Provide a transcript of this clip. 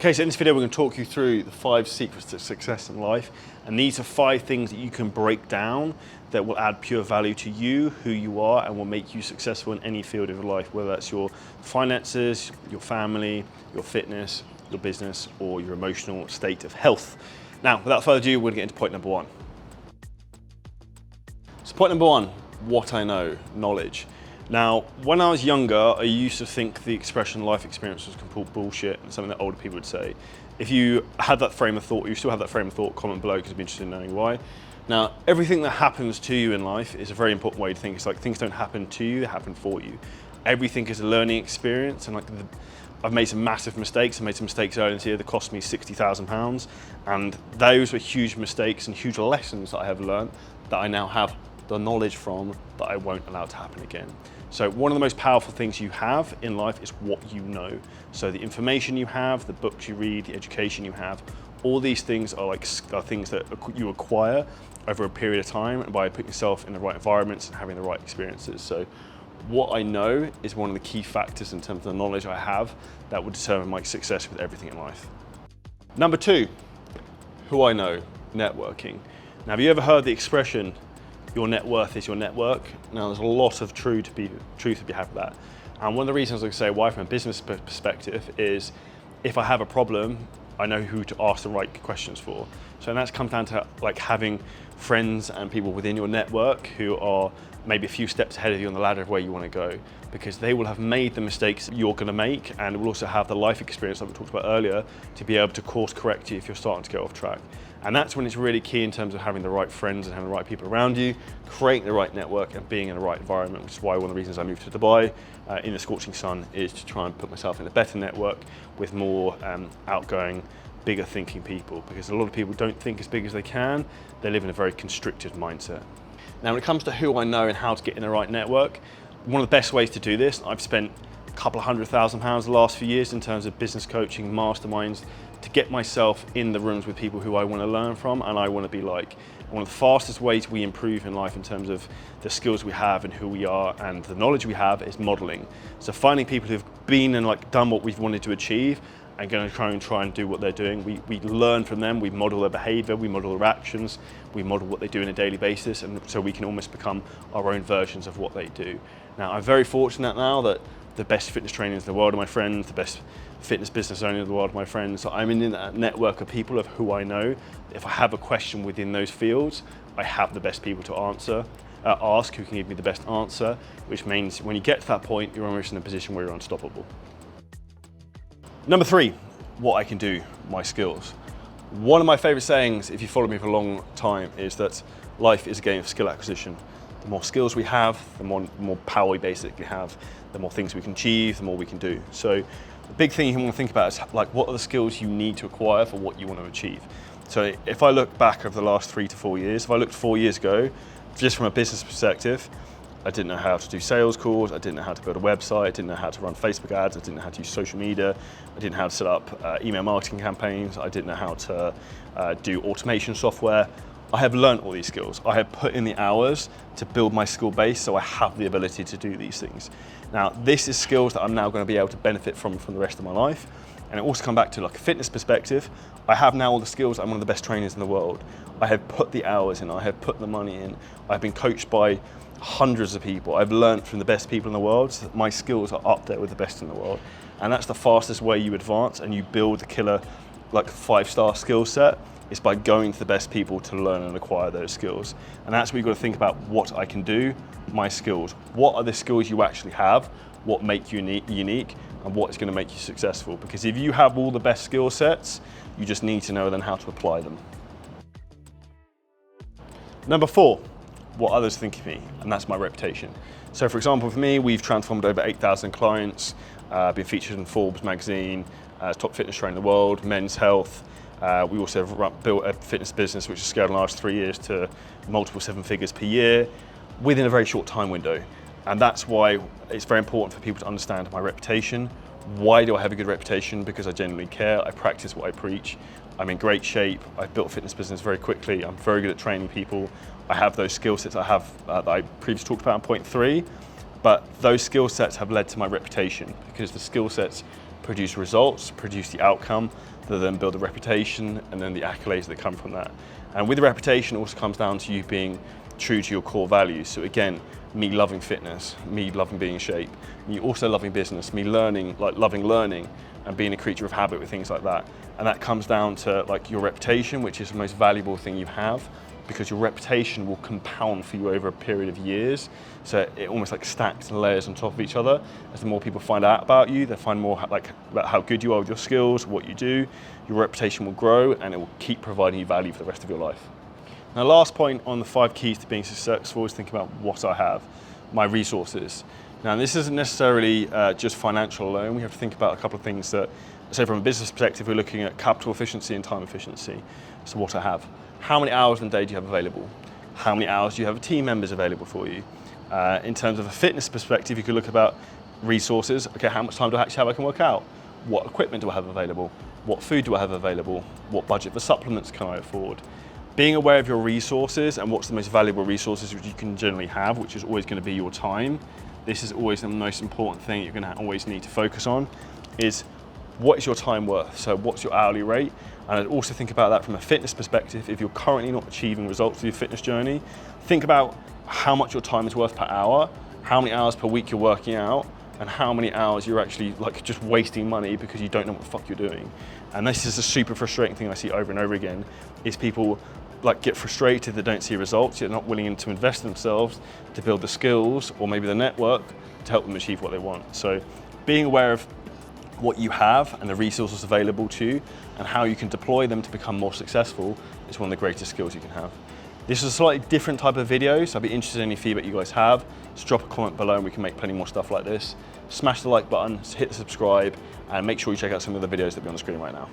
Okay, so in this video we're going to talk you through the 5 secrets to success in life, and these are 5 things that you can break down that will add pure value to you, who you are, and will make you successful in any field of your life, whether that's your finances, your family, your fitness, your business, or your emotional state of health. Now, without further ado, we're going to get into point number 1. So point number 1, what I know, knowledge. Now, when I was younger, I used to think the expression life experience was complete bullshit and something that older people would say. If you had that frame of thought, you still have that frame of thought, comment below because I'd be interested in knowing why. Now, everything that happens to you in life is a very important way to think. It's like things don't happen to you, they happen for you. Everything is a learning experience, and I've made some massive mistakes. I made some mistakes earlier this year that cost me £60,000, and those were huge mistakes and huge lessons that I have learned that I now have the knowledge from that I won't allow to happen again. So one of the most powerful things you have in life is what you know. So the information you have, the books you read, the education you have, all these things are things that you acquire over a period of time and by putting yourself in the right environments and having the right experiences. So what I know is one of the key factors in terms of the knowledge I have that will determine my success with everything in life. Number 2, who I know, networking. Now, have you ever heard the expression, your net worth is your network? Now, there's a lot of truth to be had with that. And one of the reasons I say why from a business perspective is if I have a problem, I know who to ask the right questions for. So that comes down to having friends and people within your network who are maybe a few steps ahead of you on the ladder of where you want to go, because they will have made the mistakes that you're going to make and will also have the life experience that we talked about earlier to be able to course correct you if you're starting to go off track. And that's when it's really key in terms of having the right friends and having the right people around you, creating the right network and being in the right environment, which is why one of the reasons I moved to Dubai in the scorching sun is to try and put myself in a better network with more outgoing, bigger thinking people, because a lot of people don't think as big as they can. They live in a very constricted mindset. Now, when it comes to who I know and how to get in the right network, one of the best ways to do this, I've spent a couple of £100,000 the last few years in terms of business coaching, masterminds, to get myself in the rooms with people who I want to learn from and I want to be like. One of the fastest ways we improve in life in terms of the skills we have and who we are and the knowledge we have is modeling. So finding people who've been and done what we've wanted to achieve and going to try and do what they're doing. We learn from them, we model their behavior, we model their actions, we model what they do on a daily basis, and so we can almost become our own versions of what they do. Now, I'm very fortunate now that the best fitness trainers in the world are my friends, the best fitness business owners in the world are my friends. So I'm in that network of people of who I know. If I have a question within those fields, I have the best people to ask who can give me the best answer, which means when you get to that point, you're almost in a position where you're unstoppable. Number 3, what I can do, my skills. One of my favorite sayings, if you follow me for a long time, is that life is a game of skill acquisition. The more skills we have, the more power we basically have, the more things we can achieve, the more we can do. So the big thing you want to think about is what are the skills you need to acquire for what you want to achieve. So if I look back over the last 3 to 4 years, if I looked 4 years ago, just from a business perspective, I didn't know how to do sales calls, I didn't know how to build a website, I didn't know how to run Facebook ads, I didn't know how to use social media, I didn't know how to set up email marketing campaigns, I didn't know how to do automation software. I have learned all these skills. I have put in the hours to build my skill base, so I have the ability to do these things. Now, this is skills that I'm now going to be able to benefit from the rest of my life. And it also comes back to a fitness perspective. I have now all the skills. I'm one of the best trainers in the world. I have put the hours in, I have put the money in. I've been coached by hundreds of people. I've learned from the best people in the world, so that my skills are up there with the best in the world. And that's the fastest way you advance and you build a killer 5-star skill set, is by going to the best people to learn and acquire those skills. And that's where you've got to think about what I can do, my skills. What are the skills you actually have? What make you unique? And what is going to make you successful? Because if you have all the best skill sets, you just need to know then how to apply them. Number 4, what others think of me, and that's my reputation. So for example, for me, we've transformed over 8,000 clients, been featured in Forbes magazine, as top fitness trainer in the world, Men's Health. We also have built a fitness business which has scaled in the last 3 years to multiple 7 figures per year within a very short time window. And that's why it's very important for people to understand my reputation. Why do I have a good reputation? Because I genuinely care, I practice what I preach, I'm in great shape, I've built a fitness business very quickly, I'm very good at training people, I have those skill sets I have that I previously talked about in point 3, but those skill sets have led to my reputation because the skill sets produce results, produce the outcome that then build a reputation, and then the accolades that come from that. And with the reputation, it also comes down to you being true to your core values. So again, me loving fitness, me loving being in shape, me also loving business, me learning, like loving learning and being a creature of habit with things like that. And that comes down to like your reputation, which is the most valuable thing you have, because your reputation will compound for you over a period of years. So it almost like stacks and layers on top of each other. As the more people find out about you, they find more like about how good you are with your skills, what you do, your reputation will grow and it will keep providing you value for the rest of your life. Now, last point on the 5 keys to being successful is think about what I have, my resources. Now, this isn't necessarily just financial alone. We have to think about a couple of things that, say from a business perspective, we're looking at capital efficiency and time efficiency. So what I have. How many hours in a day do you have available? How many hours do you have team members available for you? In terms of a fitness perspective, you could look about resources. Okay, how much time do I actually have I can work out? What equipment do I have available? What food do I have available? What budget for supplements can I afford? Being aware of your resources and what's the most valuable resources which you can generally have, which is always going to be your time. This is always the most important thing you're going to always need to focus on, is what is your time worth? So what's your hourly rate? And I'd also think about that from a fitness perspective. If you're currently not achieving results with your fitness journey, think about how much your time is worth per hour, how many hours per week you're working out, and how many hours you're actually like just wasting money because you don't know what the fuck you're doing. And this is a super frustrating thing I see over and over again, is people like get frustrated, they don't see results, they're not willing to invest in themselves to build the skills or maybe the network to help them achieve what they want. So being aware of what you have and the resources available to you and how you can deploy them to become more successful is one of the greatest skills you can have. This is a slightly different type of video, so I'd be interested in any feedback you guys have. Just drop a comment below and we can make plenty more stuff like this. Smash the like button, hit the subscribe, and make sure you check out some of the videos that will be on the screen right now.